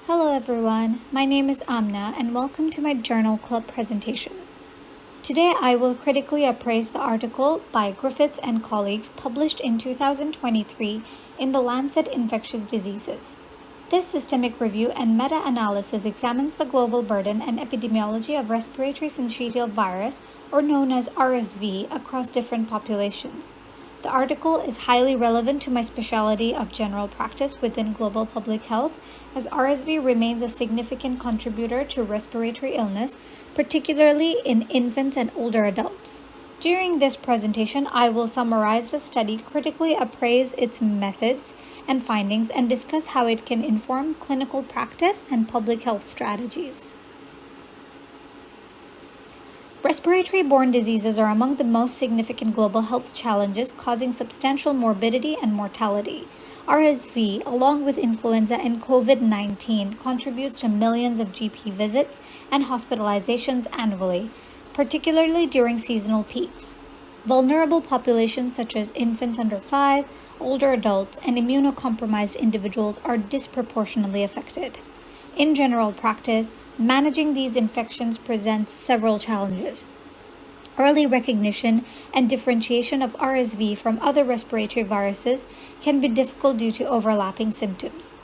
Hello everyone, my name is Amna and welcome to my journal club presentation. Today I will critically appraise the article by Griffiths and colleagues published in 2023 in the Lancet Infectious Diseases. This systemic review and meta-analysis examines the global burden and epidemiology of respiratory syncytial virus, or known as RSV, across different populations. The article is highly relevant to my specialty of general practice within global public health, as RSV remains a significant contributor to respiratory illness, particularly in infants and older adults. During this presentation, I will summarize the study, critically appraise its methods and findings, and discuss how it can inform clinical practice and public health strategies. Respiratory-borne diseases are among the most significant global health challenges, causing substantial morbidity and mortality. RSV, along with influenza and COVID-19, contributes to millions of GP visits and hospitalizations annually, particularly during seasonal peaks. Vulnerable populations such as infants under 5, older adults, and immunocompromised individuals are disproportionately affected. In general practice, managing these infections presents several challenges. Early recognition and differentiation of RSV from other respiratory viruses can be difficult due to overlapping symptoms.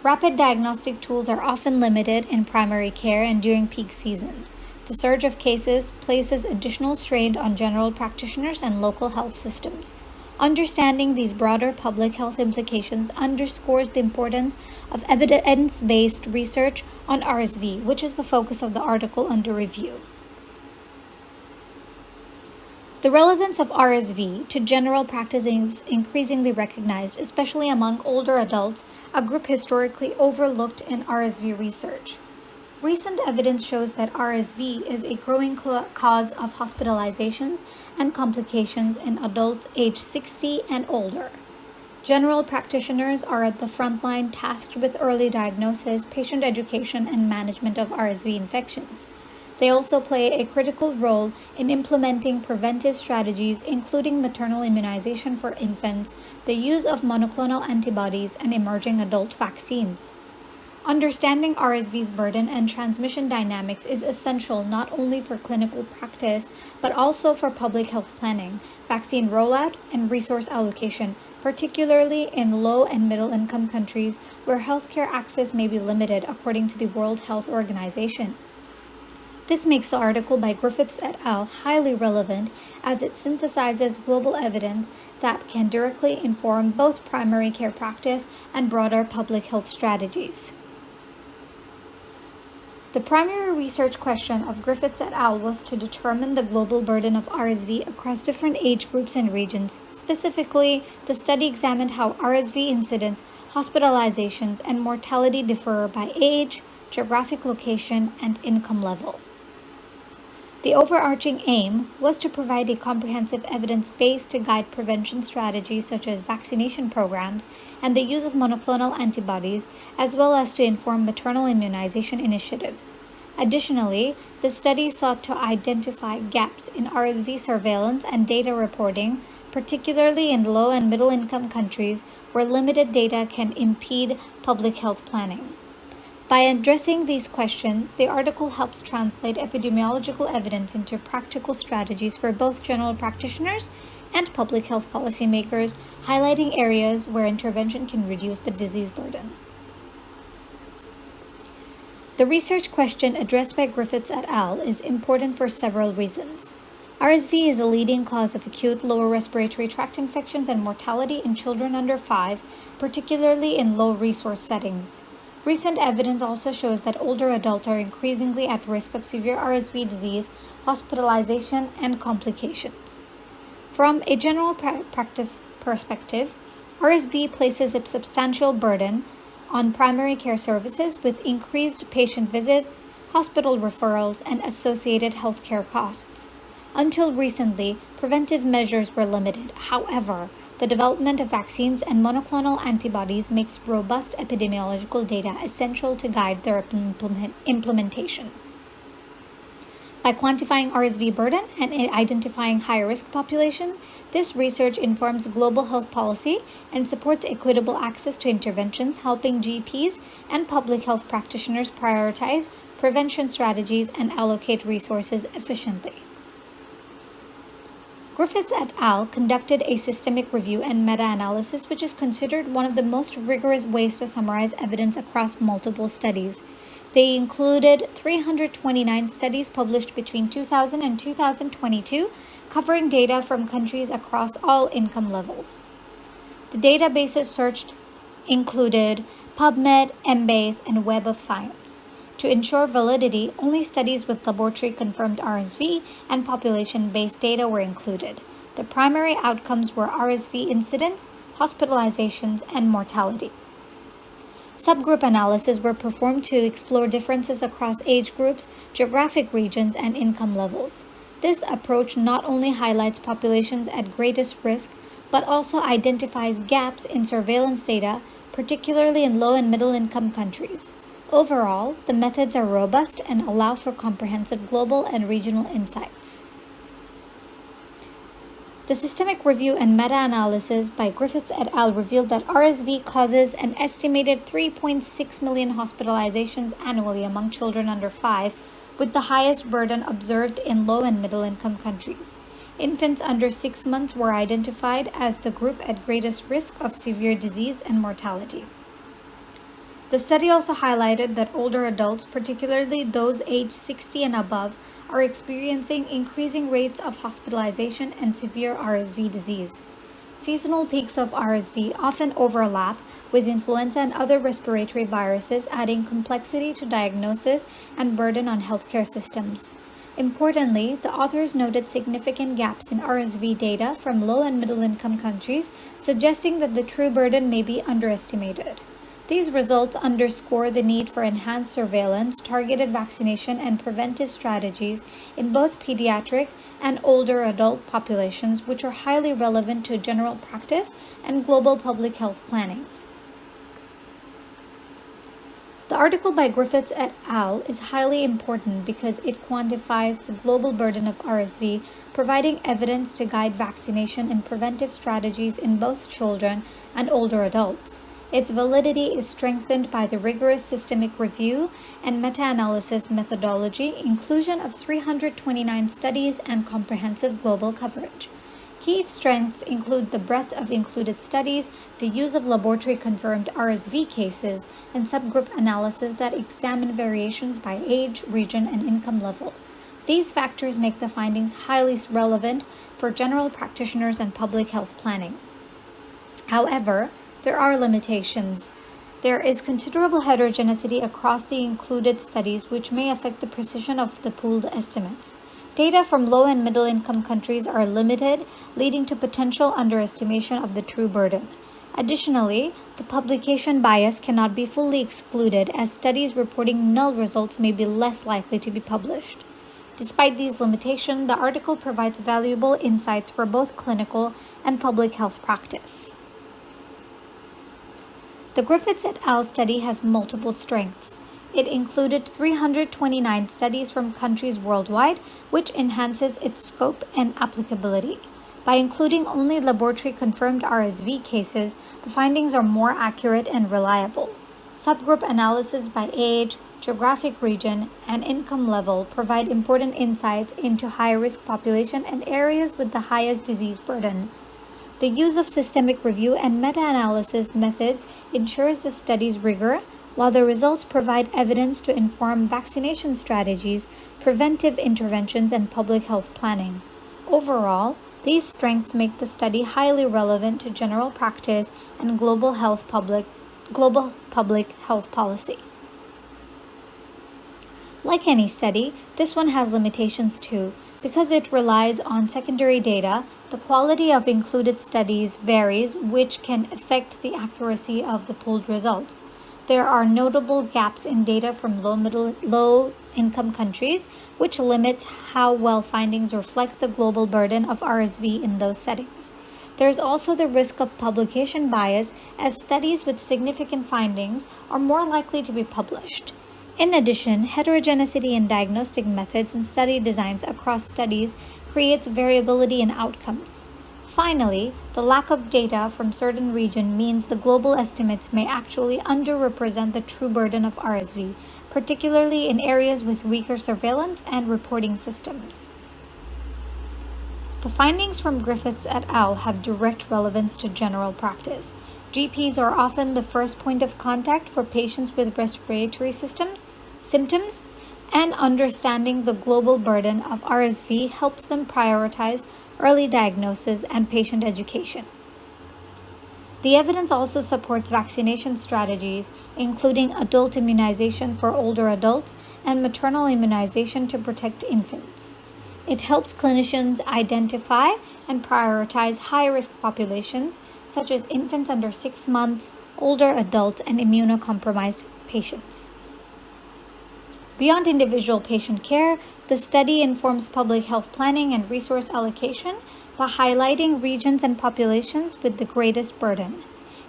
Rapid diagnostic tools are often limited in primary care and during peak seasons. The surge of cases places additional strain on general practitioners and local health systems. Understanding these broader public health implications underscores the importance of evidence-based research on RSV, which is the focus of the article under review. The relevance of RSV to general practice is increasingly recognized, especially among older adults, a group historically overlooked in RSV research. Recent evidence shows that RSV is a growing cause of hospitalizations and complications in adults aged 60 and older. General practitioners are at the front line tasked with early diagnosis, patient education, and management of RSV infections. They also play a critical role in implementing preventive strategies, including maternal immunization for infants, the use of monoclonal antibodies, and emerging adult vaccines. Understanding RSV's burden and transmission dynamics is essential not only for clinical practice, but also for public health planning, vaccine rollout, and resource allocation, particularly in low and middle income countries where healthcare access may be limited, according to the World Health Organization. This makes the article by Griffiths et al. Highly relevant, as it synthesizes global evidence that can directly inform both primary care practice and broader public health strategies. The primary research question of Griffiths et al. Was to determine the global burden of RSV across different age groups and regions. Specifically, the study examined how RSV incidence, hospitalizations, and mortality differ by age, geographic location, and income level. The overarching aim was to provide a comprehensive evidence base to guide prevention strategies such as vaccination programs and the use of monoclonal antibodies, as well as to inform maternal immunization initiatives. Additionally, the study sought to identify gaps in RSV surveillance and data reporting, particularly in low and middle income countries where limited data can impede public health planning. By addressing these questions, the article helps translate epidemiological evidence into practical strategies for both general practitioners and public health policymakers, highlighting areas where intervention can reduce the disease burden. The research question addressed by Griffiths et al. Is important for several reasons. RSV is a leading cause of acute lower respiratory tract infections and mortality in children under 5, particularly in low-resource settings. Recent evidence also shows that older adults are increasingly at risk of severe RSV disease, hospitalization, and complications. From a general practice perspective, RSV places a substantial burden on primary care services with increased patient visits, hospital referrals, and associated healthcare costs. Until recently, preventive measures were limited. However, the development of vaccines and monoclonal antibodies makes robust epidemiological data essential to guide their implementation. By quantifying RSV burden and identifying high-risk population, this research informs global health policy and supports equitable access to interventions, helping GPs and public health practitioners prioritize prevention strategies and allocate resources efficiently. Griffiths et al. Conducted a systemic review and meta-analysis, which is considered one of the most rigorous ways to summarize evidence across multiple studies. They included 329 studies published between 2000 and 2022, covering data from countries across all income levels. The databases searched included PubMed, Embase, and Web of Science. To ensure validity, only studies with laboratory-confirmed RSV and population-based data were included. The primary outcomes were RSV incidence, hospitalizations, and mortality. Subgroup analyses were performed to explore differences across age groups, geographic regions, and income levels. This approach not only highlights populations at greatest risk, but also identifies gaps in surveillance data, particularly in low and middle income countries. Overall, the methods are robust and allow for comprehensive global and regional insights. The systemic review and meta-analysis by Griffiths et al. Revealed that RSV causes an estimated 3.6 million hospitalizations annually among children under 5, with the highest burden observed in low and middle-income countries. Infants under 6 months were identified as the group at greatest risk of severe disease and mortality. The study also highlighted that older adults, particularly those aged 60 and above, are experiencing increasing rates of hospitalization and severe RSV disease. Seasonal peaks of RSV often overlap with influenza and other respiratory viruses, adding complexity to diagnosis and burden on healthcare systems. Importantly, the authors noted significant gaps in RSV data from low and middle-income countries, suggesting that the true burden may be underestimated. These results underscore the need for enhanced surveillance, targeted vaccination, and preventive strategies in both pediatric and older adult populations, which are highly relevant to general practice and global public health planning. The article by Griffiths et al. Is highly important because it quantifies the global burden of RSV, providing evidence to guide vaccination and preventive strategies in both children and older adults. Its validity is strengthened by the rigorous systemic review and meta-analysis methodology, inclusion of 329 studies, and comprehensive global coverage. Key strengths include the breadth of included studies, the use of laboratory-confirmed RSV cases, and subgroup analysis that examine variations by age, region, and income level. These factors make the findings highly relevant for general practitioners and public health planning. However, there are limitations. There is considerable heterogeneity across the included studies, which may affect the precision of the pooled estimates. Data from low and middle income countries are limited, leading to potential underestimation of the true burden. Additionally, the publication bias cannot be fully excluded, as studies reporting null results may be less likely to be published. Despite these limitations, the article provides valuable insights for both clinical and public health practice. The Griffiths et al. Study has multiple strengths. It included 329 studies from countries worldwide, which enhances its scope and applicability. By including only laboratory-confirmed RSV cases, the findings are more accurate and reliable. Subgroup analysis by age, geographic region, and income level provide important insights into high-risk population and areas with the highest disease burden. The use of systemic review and meta-analysis methods ensures the study's rigor, while the results provide evidence to inform vaccination strategies, preventive interventions, and public health planning. Overall, these strengths make the study highly relevant to general practice and global public health policy. Like any study, this one has limitations too. Because it relies on secondary data, the quality of included studies varies, which can affect the accuracy of the pooled results. There are notable gaps in data from low-income countries, which limits how well findings reflect the global burden of RSV in those settings. There is also the risk of publication bias, as studies with significant findings are more likely to be published. In addition, heterogeneity in diagnostic methods and study designs across studies creates variability in outcomes. Finally, the lack of data from certain regions means the global estimates may actually underrepresent the true burden of RSV, particularly in areas with weaker surveillance and reporting systems. The findings from Griffiths et al. Have direct relevance to general practice. GPs are often the first point of contact for patients with respiratory symptoms, and understanding the global burden of RSV helps them prioritize early diagnosis and patient education. The evidence also supports vaccination strategies, including adult immunization for older adults and maternal immunization to protect infants. It helps clinicians identify and prioritize high-risk populations, such as infants under 6 months, older adults, and immunocompromised patients. Beyond individual patient care, the study informs public health planning and resource allocation by highlighting regions and populations with the greatest burden.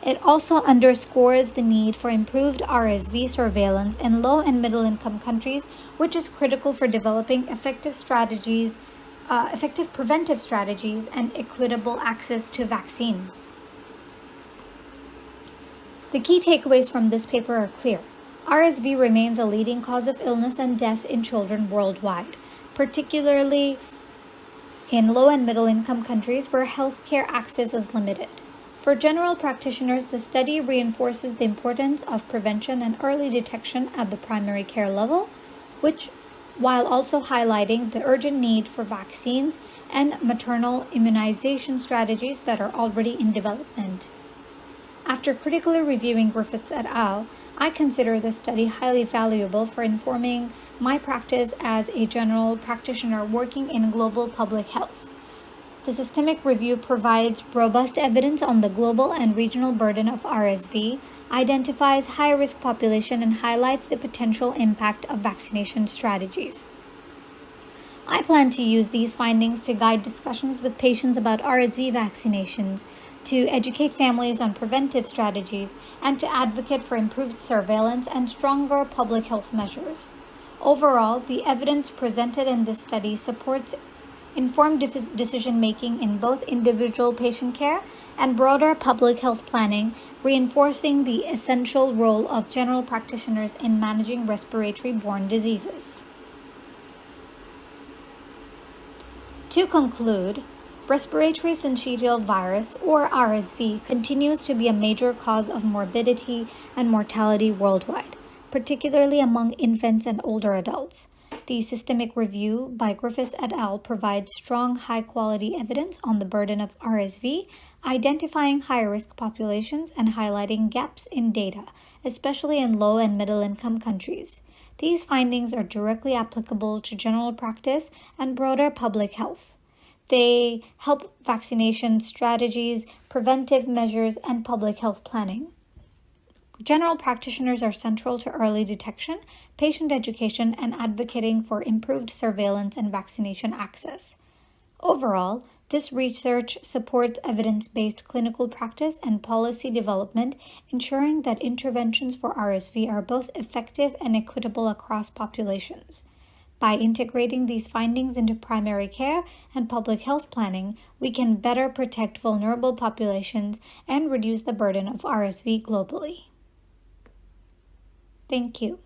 It also underscores the need for improved RSV surveillance in low and middle income countries, which is critical for developing effective preventive strategies and equitable access to vaccines. The key takeaways from this paper are clear. RSV remains a leading cause of illness and death in children worldwide, particularly in low and middle income countries where healthcare access is limited. For general practitioners, the study reinforces the importance of prevention and early detection at the primary care level, while also highlighting the urgent need for vaccines and maternal immunization strategies that are already in development. After critically reviewing Griffiths et al., I consider this study highly valuable for informing my practice as a general practitioner working in global public health. The systemic review provides robust evidence on the global and regional burden of RSV, identifies high-risk population, and highlights the potential impact of vaccination strategies. I plan to use these findings to guide discussions with patients about RSV vaccinations, to educate families on preventive strategies, and to advocate for improved surveillance and stronger public health measures. Overall, the evidence presented in this study supports informed decision-making in both individual patient care and broader public health planning, reinforcing the essential role of general practitioners in managing respiratory-borne diseases. To conclude, respiratory syncytial virus, or RSV, continues to be a major cause of morbidity and mortality worldwide, particularly among infants and older adults. The systemic review by Griffiths et al. Provides strong, high-quality evidence on the burden of RSV, identifying high-risk populations and highlighting gaps in data, especially in low- and middle-income countries. These findings are directly applicable to general practice and broader public health. They help vaccination strategies, preventive measures, and public health planning. General practitioners are central to early detection, patient education, and advocating for improved surveillance and vaccination access. Overall, this research supports evidence-based clinical practice and policy development, ensuring that interventions for RSV are both effective and equitable across populations. By integrating these findings into primary care and public health planning, we can better protect vulnerable populations and reduce the burden of RSV globally. Thank you.